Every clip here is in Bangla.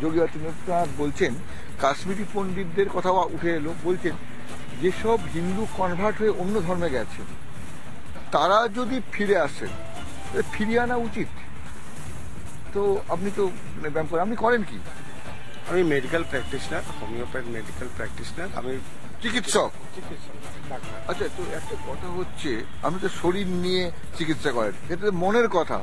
যোগী আদিত্যনাথ বলছেন, কাশ্মীরি পণ্ডিতদের কথা উঠে এলো, বলছেন যেসব হিন্দু কনভার্ট হয়ে অন্য ধর্মে গেছে তারা যদি ফিরে আসে ফিরিয়ে আনা উচিত। তো আপনি তো ব্যায়াম করেন, আপনি করেন কি? আমি medical practitioner, homeopathy medical practitioner, আমি চিকিৎসক। আচ্ছা, তো একটা কথা হচ্ছে, আপনি তো শরীর নিয়ে চিকিৎসা করেন, এটা তো মনের কথা।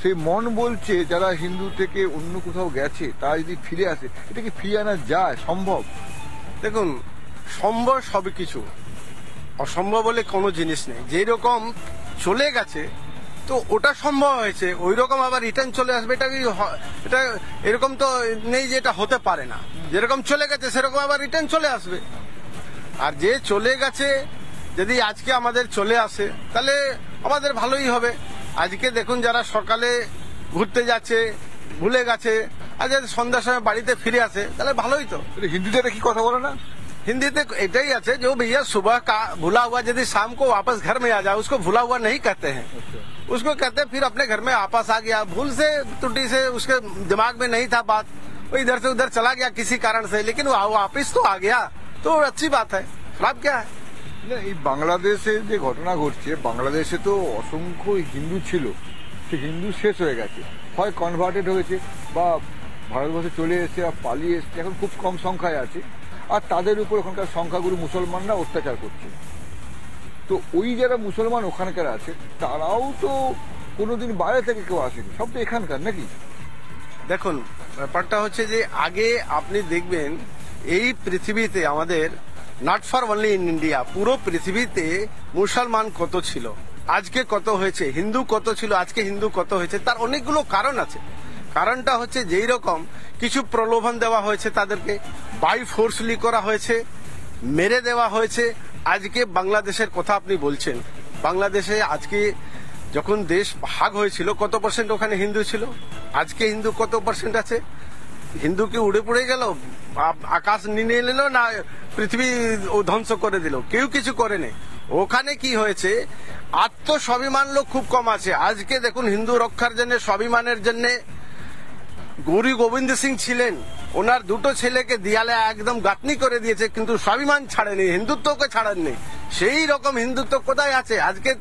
সেই মন বলছে যারা হিন্দু থেকে অন্য কোথাও গেছে তারা যদি ফিরে আসে, এটা কি ফিরিয়ে আনা যায়, সম্ভব? দেখুন, সম্ভব সব কিছু, অসম্ভব বলে কোনো জিনিস নেই। যেরকম চলে গেছে তো ওটা সম্ভব হয়েছে, ওই রকম আবার রিটার্ন চলে আসবে এটা এরকম তো নেই যে এটা হতে পারে না। যেরকম চলে গেছে সেরকম আবার রিটার্ন চলে আসবে। আর যে চলে গেছে যদি আজকে আমাদের চলে আসে তাহলে আমাদের ভালোই হবে। আজকে দেখুন যারা সকালে ঘুরতে যাচ্ছে ভুলে গেছে, আর যদি সন্ধ্যার সময় বাড়িতে ফিরে আসে তাহলে ভালোই তো। হিন্দিতে কি কথা বলে না? हिंदी एटाई है जो भैया सुबह का भूला हुआ यदि शाम को वापस घर में आ जाए उसको भूला हुआ नहीं कहते हैं। उसको कहते हैं फिर अपने घर में वापस आ गया, भूल से त्रुटि से उसके दिमाग में नहीं था बात, वो इधर से उधर चला गया किसी कारण से, लेकिन वो वापस तो आ गया तो अच्छी बात है। खराब क्या है? এই বাংলাদেশে যে ঘটনা ঘটছে, বাংলাদেশে তো অসংখ্য হিন্দু ছিল, সে হিন্দু শেষ হয়ে গেছে, হয় কনভার্টেড হয়েছে বা ভারতবর্ষে চলে এসেছে বা পালিয়ে এসেছে, এখন খুব কম সংখ্যায় আছে। আর তাদের উপর ওখানকার সংখ্যাগুরু মুসলমানরা অত্যাচার করছে। তো ওই যারা মুসলমান ওখানকার আছে তারাও তো কোনোদিন বাইরে থেকে কেউ আসেনি, সব তো এখানকার নাকি? দেখুন, ব্যাপারটা হচ্ছে যে আগে আপনি দেখবেন এই পৃথিবীতে আমাদের not for only in India, পুরো পৃথিবীতে মুসলমান কত ছিল, আজকে কত হয়েছে, হিন্দু কত ছিল, আজকে হিন্দু কত হয়েছে, তার অনেকগুলো কারণ আছে। কারণটা হচ্ছে যেই রকম কিছু প্রলোভন দেওয়া হয়েছে, তাদেরকে বাই ফোর্সলি করা হয়েছে, মেরে দেওয়া হয়েছে। আজকে বাংলাদেশের কথা আপনি বলছেন, বাংলাদেশে আজকে যখন দেশ ভাগ হয়েছিল কত পার্সেন্ট ওখানে হিন্দু ছিল, আজকে হিন্দু কত পার্সেন্ট আছে? হিন্দু কি উড়ে পড়ে গেল, আকাশ নিয়ে নিল, না পৃথিবী ধ্বংস করে দিল? কেউ কিছু করেনি। ওখানে কি হয়েছে, আত্মস্বাভিমান লোক খুব কম আছে। আজকে দেখুন হিন্দু রক্ষার জন্য, স্বাভিমানের জন্য গুরু গোবিন্দ সিং ছিলেন, ওনার দুটো ছেলেকে দিয়ালে একদম গাঁথনি করে দিয়েছে, কিন্তু স্বাভিমান ছাড়েনি, হিন্দুত্বকে ছাড়েননি। সেই রকম হিন্দুত্ব কোথায় আছে? আজকে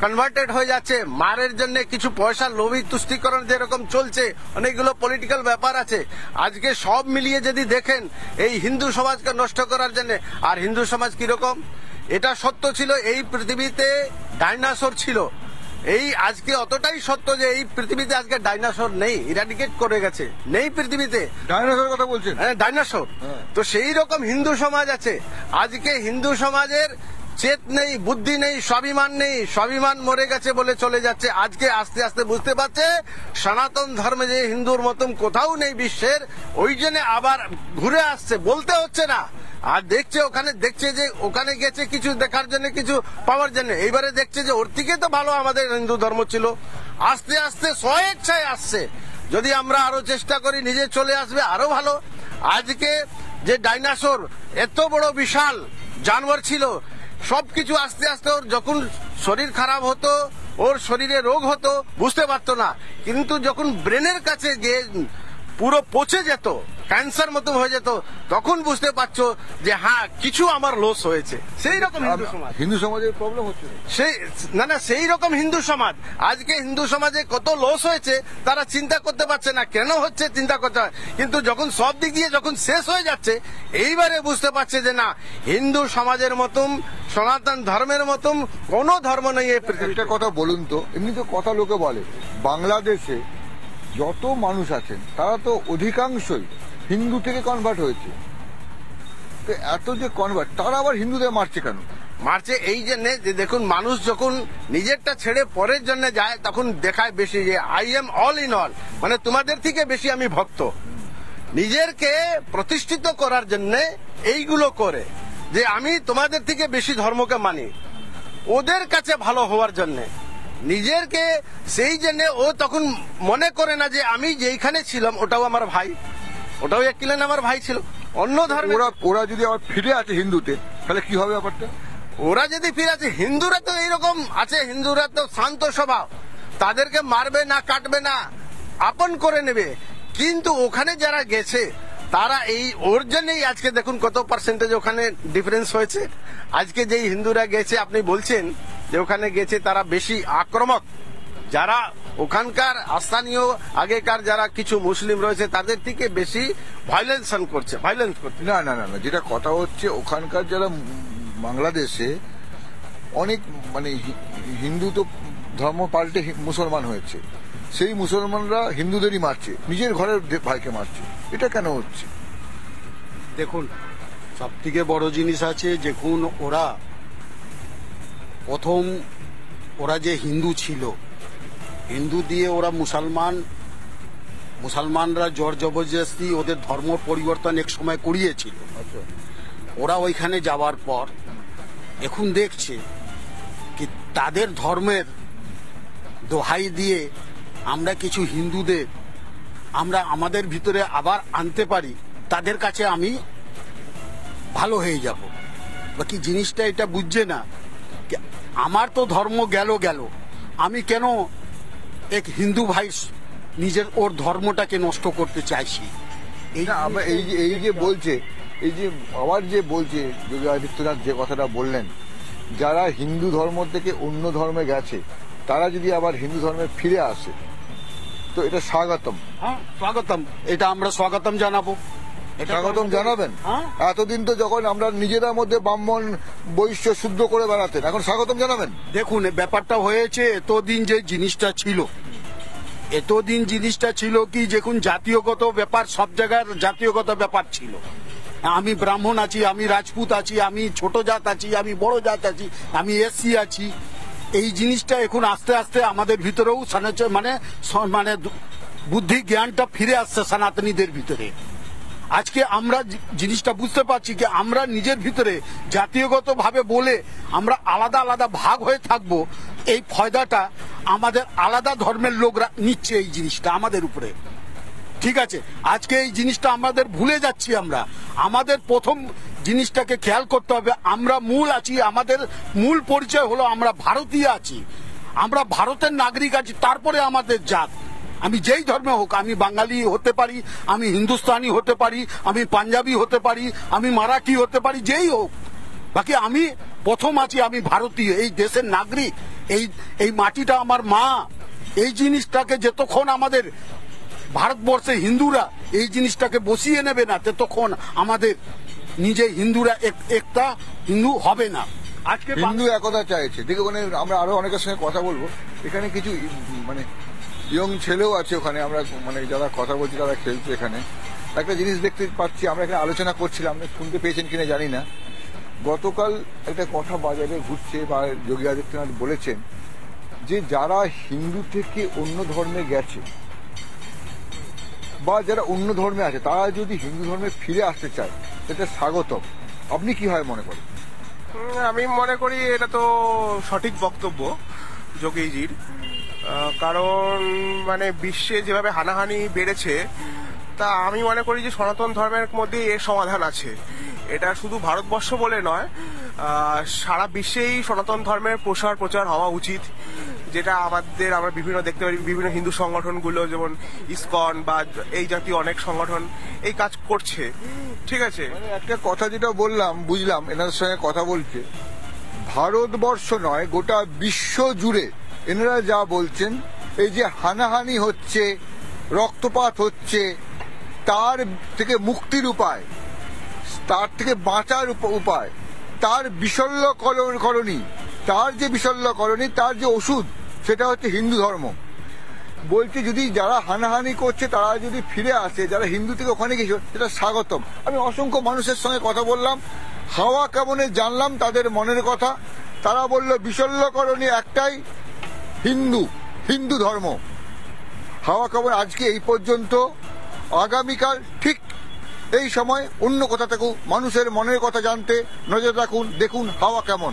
কনভার্টেড হয়ে যাচ্ছে মারের জন্য, কিছু পয়সা লোভী তুষ্টিকরণ যেরকম চলছে, অনেকগুলো পলিটিক্যাল ব্যাপার আছে। আজকে সব মিলিয়ে যদি দেখেন এই হিন্দু সমাজকে নষ্ট করার জন্য। আর হিন্দু সমাজ কিরকম, এটা সত্য ছিল এই পৃথিবীতে ডাইনোসর ছিল, এই আজকে অতটাই সত্য যে এই পৃথিবীতে আজকে ডাইনোসর নেই, ইরাডিকেট করে গেছে, নেই পৃথিবীতে। ডাইনোসর কথা বলছেন? হ্যাঁ, ডাইনোসর। তো সেই রকম হিন্দু সমাজ আছে। আজকে হিন্দু সমাজের চেত নেই, বুদ্ধি নেই, স্বাভিমান নেই, স্বাভিমান মরে গেছে বলে চলে যাচ্ছে। আজকে আস্তে আস্তে বুঝতে পারছে সনাতন ধর্মে যে হিন্দুর মতন কোথাও নেই বিশ্বের, ওই জন্য আবার ঘুরে আসছে, বলতে হচ্ছে না। আর দেখছে ওখানে, দেখছে যে ওখানে গেছে কিছু দেখার জন্য, কিছু পাওয়ার জন্য। এইবারে দেখছে যে ওর থেকে তো ভালো আমাদের হিন্দু ধর্ম ছিল। আস্তে আস্তে স্বেচ্ছায় আসছে। যদি আমরা আরো চেষ্টা করি নিজে চলে আসবে আরো ভালো। আজকে যে ডাইনোসর এত বড় বিশাল জানোয়ার ছিল, সবকিছু আস্তে আস্তে ওর যখন শরীর খারাপ হতো, ওর শরীরে রোগ হতো, বুঝতে পারতো না। কিন্তু যখন ব্রেনের কাছে গিয়ে পুরো পচে যেত, ক্যান্সার মতো হয়ে যেত, তখন বুঝতে পারছো যে হ্যাঁ কিছু আমার লস হয়েছে। সেই রকম হিন্দু সমাজ, হিন্দু সমাজের প্রবলেম হচ্ছে না, সেই রকম হিন্দু সমাজ। আজকে হিন্দু সমাজে কত লস হয়েছে তারা চিন্তা করতে পারছে না, কেন হচ্ছে চিন্তা করতে হয়। কিন্তু যখন সব দিক দিয়ে যখন শেষ হয়ে যাচ্ছে, এইবারে বুঝতে পারছে যে না, হিন্দু সমাজের মতন, সনাতন ধর্মের মতন কোন ধর্ম নেই এই পৃথিবীতে। একটা কথা বলুন তো, এমনি তো কথা লোকে বলে বাংলাদেশে যত মানুষ আছেন তারা তো অধিকাংশই হিন্দু থেকে কনভার্ট হয়েছে। তো এত যে কনভার্ট, তারা আবার হিন্দুদের মারছে কেন? মারছে এই জন্য যে দেখুন, মানুষ যখন নিজেরটা ছেড়ে পরের জন্য যায় তখন দেখায় বেশি যে I am all in all, মানে তোমাদের থেকে বেশি আমি ভক্ত। নিজেরকে প্রতিষ্ঠিত করার জন্য এইগুলো করে যে আমি তোমাদের থেকে বেশি ধর্মকে মানি, ওদের কাছে ভালো হওয়ার জন্য। নিজেরকে সেই জন্য ও তখন মনে করে না যে আমি যেইখানে ছিলাম ওটাও আমার ভাই, ওটাও এক কিলেন আমার ভাই ছিল অন্য ধর্ম। ওরা যদি আবার ফিরে আছে হিন্দুতে, তাহলে কি হবে ব্যাপারটা? ওরা যদি ফিরে আছে, হিন্দুরা তো এইরকম আছে, হিন্দুরা তো শান্ত স্বভাব, তাদেরকে মারবে না, কাটবে না, আপন করে নেবে। কিন্তু ওখানে যারা গেছে তারা এই ওর জন্যই আজকে দেখুন কত পার্সেন্টেজ ওখানে ডিফারেন্স হয়েছে। আজকে যেই হিন্দুরা গেছে আপনি বলছেন যে ওখানে গেছে তারা বেশি আক্রমক, যারা ওখানকার স্থানীয় আগেকার যারা কিছু মুসলিম রয়েছে তাদের থেকে বেশি ভায়োলেন্স করছে। না না না না, যেটা কথা হচ্ছে ওখানকার যারা বাংলাদেশে অনেক মানে হিন্দু তো ধর্ম পাল্টে মুসলমান হয়েছে, সেই মুসলমানরা হিন্দুদেরই মারছে, নিজের ঘরের ভাইকে মারছে, এটা কেন হচ্ছে? দেখুন, সব থেকে বড় জিনিস আছে, যখন ওরা যে হিন্দু ছিল, হিন্দু দিয়ে ওরা মুসলমানরা জোর জবরদস্তি ওদের ধর্ম পরিবর্তন এক সময় করিয়েছিল। ওরা ওইখানে যাওয়ার পর এখন দেখছে কি তাদের ধর্মের দোহাই দিয়ে আমরা কিছু হিন্দুদের আমরা আমাদের ভিতরে আবার আনতে পারি, তাদের কাছে আমি ভালো হয়ে যাব। বাকি জিনিসটা এটা বুঝছে না, আমার তো ধর্ম গেল, আমি কেন এক হিন্দু ভাই নিজের ওর ধর্মটাকে নষ্ট করতে চাইছি? এই যে বলছে, এই যে আবার যে বলছে যোগী আদিত্যনাথ যে কথাটা বললেন, যারা হিন্দু ধর্ম থেকে অন্য ধর্মে গেছে তারা যদি আবার হিন্দু ধর্মে ফিরে আসে তো এটা স্বাগতম। হ্যাঁ, স্বাগতম, এটা আমরা স্বাগতম জানাবো। স্বাগতম জানাবেন? এতদিন তো যখন আমরা নিজেরা মধ্যে ব্রাহ্মণ বৈশ্য শুদ্ধ করে বেড়াতেন, এখন স্বাগতম জানাবেন? দেখুন, ব্যাপারটা হয়েছে এতদিন যে জিনিসটা ছিল কি, যখন জাতীয়গত ব্যাপার, সব জায়গার জাতীয়গত ব্যাপার ছিল। আমি ব্রাহ্মণ আছি, আমি রাজপুত আছি, আমি ছোট জাত আছি, আমি বড় জাত আছি, আমি এসসি আছি। এই জিনিসটা এখন আস্তে আস্তে আমাদের ভিতরেও মানে বুদ্ধি জ্ঞানটা ফিরে আসছে সনাতনীদের ভিতরে। আজকে আমরা জিনিসটা বুঝতে পারছি কি আমরা নিজের ভিতরে জাতীয়গত ভাবে বলে আমরা আলাদা আলাদা ভাগ হয়ে থাকবো, এই ফয়দাটা আমাদের আলাদা ধর্মের লোকরা নিচ্ছে এই জিনিসটা আমাদের উপরে। ঠিক আছে, আজকে এই জিনিসটা আমাদের ভুলে যাচ্ছি। আমাদের প্রথম জিনিসটাকে খেয়াল করতে হবে, আমরা মূল আছি, আমাদের মূল পরিচয় হলো আমরা ভারতীয় আছি, আমরা ভারতের নাগরিক আছি, তারপরে আমাদের জাত। আমি যেই ধর্মে হোক, আমি বাঙালি হতে পারি, আমি হিন্দুস্তানি হতে পারি, আমি পাঞ্জাবি হতে পারি, আমি মারাঠি হতে পারি, যেই হোক, বাকি আমি প্রথম আছি, আমি ভারতীয়, এই দেশের নাগরিক, এই মাটিটা আমার মা। এই জিনিসটাকে যতক্ষণ আমাদের ভারতবর্ষে হিন্দুরা এই জিনিসটাকে বসিয়ে নেবে না, ততক্ষণ আমাদের নিজে হিন্দুরা একটা হিন্দু হবে না। আজকে হিন্দু একতা চাইছে, ঠিক ওখানে আমরা আরো অনেকের সঙ্গে কথা বলবো। এখানে কিছু মানে ইয়ং ছেলেও আছে ওখানে, আমরা মানে যারা কথা বলছি তারা খেলছে। এখানে একটা জিনিস দেখতে পাচ্ছি, আমরা এখানে আলোচনা করছিলাম, আপনি শুনতে পেয়েছেন কিনা জানি না। গতকাল একটা কথা বাজারে ঘুরছে বা যোগী আদিত্যনাথ বলেছেন যে যারা হিন্দু থেকে অন্য ধর্মে গেছে বা যারা অন্য ধর্মে আছে তারা যদি হিন্দু ধর্মে ফিরে আসতে চায় সেটা স্বাগতম। আপনি কি হয় মনে করেন? আমি মনে করি এটা তো সঠিক বক্তব্য যোগীজির, কারণ মানে বিশ্বে যেভাবে হানাহানি বেড়েছে, তা আমি মনে করি যে সনাতন ধর্মের মধ্যে এর সমাধান আছে। এটা শুধু ভারতবর্ষ বলে নয়, সারা বিশ্বেই সনাতন ধর্মের প্রচার হওয়া উচিত, যেটা আমরা বিভিন্ন দেখতে পারি। বিভিন্ন হিন্দু সংগঠনগুলো যেমন ইসকন বা এই জাতীয় অনেক সংগঠন এই কাজ করছে। ঠিক আছে, মানে একটা কথা যেটা বললাম, বুঝলাম এনাদের সঙ্গে কথা বলছে, ভারতবর্ষ নয় গোটা বিশ্ব জুড়ে এনারা যা বলছেন, এই যে হানাহানি হচ্ছে, রক্তপাত হচ্ছে, তার থেকে মুক্তির উপায়, তার থেকে বাঁচার উপায়, তার বিশল্যকরণী, তার যে ওষুধ, সেটা হচ্ছে হিন্দু ধর্ম। বলছে যদি যারা হানাহানি করছে তারা যদি ফিরে আসে, যারা হিন্দু থেকে ওখানে গেছে, সেটা স্বাগতম। আমি অসংখ্য মানুষের সঙ্গে কথা বললাম, হাওয়া কেমনে জানলাম তাদের মনের কথা। তারা বলল বিশল্যকরণী একটাই, হিন্দু ধর্ম। হাওয়া খবর আজকে এই পর্যন্ত। আগামীকাল ঠিক এই সময় অন্য কথা থাকুক, মানুষের মনের কথা জানতে নজর রাখুন, দেখুন হাওয়া কেমন।